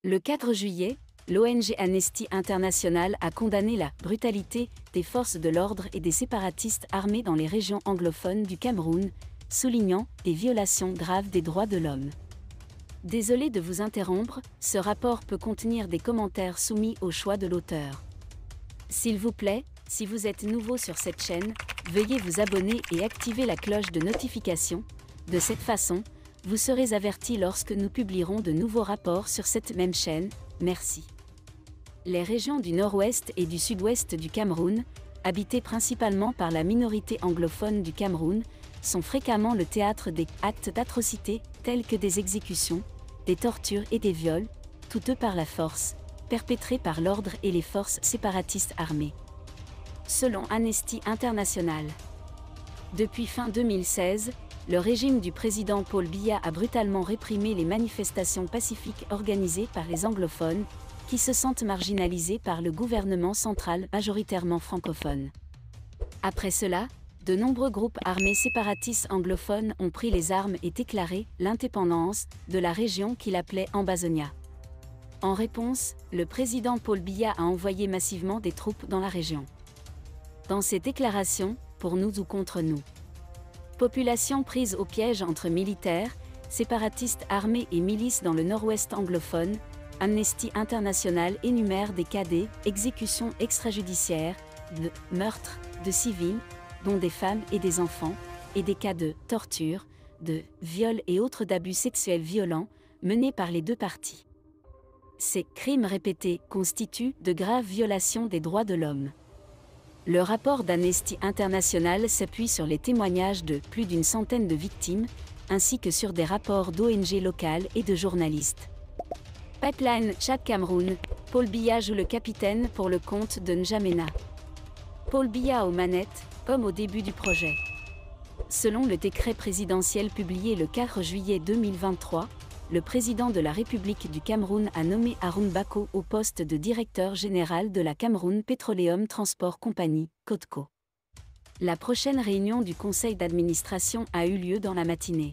Le 4 juillet, l'ONG Amnesty International a condamné la « brutalité » des forces de l'ordre et des séparatistes armés dans les régions anglophones du Cameroun, soulignant des violations graves des droits de l'homme. Désolé de vous interrompre, ce rapport peut contenir des commentaires soumis au choix de l'auteur. S'il vous plaît, si vous êtes nouveau sur cette chaîne, veuillez vous abonner et activer la cloche de notification. De cette façon, vous serez averti lorsque nous publierons de nouveaux rapports sur cette même chaîne. Merci. Les régions du nord-ouest et du sud-ouest du Cameroun, habitées principalement par la minorité anglophone du Cameroun, sont fréquemment le théâtre des actes d'atrocité tels que des exécutions, des tortures et des viols, tous eux par la force, perpétrés par l'ordre et les forces séparatistes armées. Selon Amnesty International. Depuis fin 2016, le régime du président Paul Biya a brutalement réprimé les manifestations pacifiques organisées par les anglophones, qui se sentent marginalisés par le gouvernement central majoritairement francophone. Après cela, de nombreux groupes armés séparatistes anglophones ont pris les armes et déclaré l'indépendance de la région qu'il appelait Ambazonia. En réponse, le président Paul Biya a envoyé massivement des troupes dans la région. Dans ces déclarations, pour nous ou contre nous. Population prise au piège entre militaires, séparatistes armés et milices dans le nord-ouest anglophone, Amnesty International énumère des cas d'exécutions extrajudiciaires, de meurtres de civils, dont des femmes et des enfants, et des cas de torture, de viols et autres d'abus sexuels violents, menés par les deux parties. Ces crimes répétés constituent de graves violations des droits de l'homme. Le rapport d'Amnesty International s'appuie sur les témoignages de plus d'une centaine de victimes, ainsi que sur des rapports d'ONG locales et de journalistes. Pipeline Tchad Cameroun, Paul Biya joue le capitaine pour le compte de N'Djamena. Paul Biya aux manettes, comme au début du projet. Selon le décret présidentiel publié le 4 juillet 2023, le président de la République du Cameroun a nommé Haroun Bako au poste de directeur général de la Cameroun Petroleum Transport Company, COTCO. La prochaine réunion du conseil d'administration a eu lieu dans la matinée.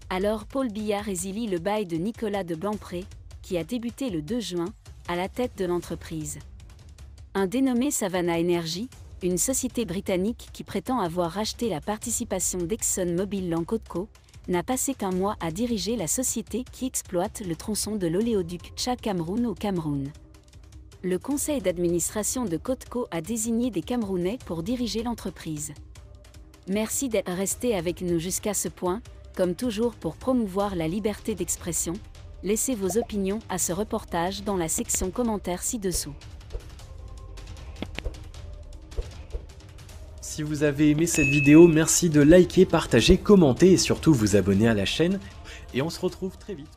Alors Paul Biya résilie le bail de Nicolas de Blanpré, qui a débuté le 2 juin, à la tête de l'entreprise. Un dénommé Savannah Energy, une société britannique qui prétend avoir racheté la participation d'ExxonMobil en COTCO, n'a passé qu'un mois à diriger la société qui exploite le tronçon de l'oléoduc Tchad-Cameroun au Cameroun. Le conseil d'administration de COTCO a désigné des Camerounais pour diriger l'entreprise. Merci d'être resté avec nous jusqu'à ce point, comme toujours pour promouvoir la liberté d'expression. Laissez vos opinions à ce reportage dans la section commentaires ci-dessous. Si vous avez aimé cette vidéo, merci de liker, partager, commenter et surtout vous abonner à la chaîne. Et on se retrouve très vite.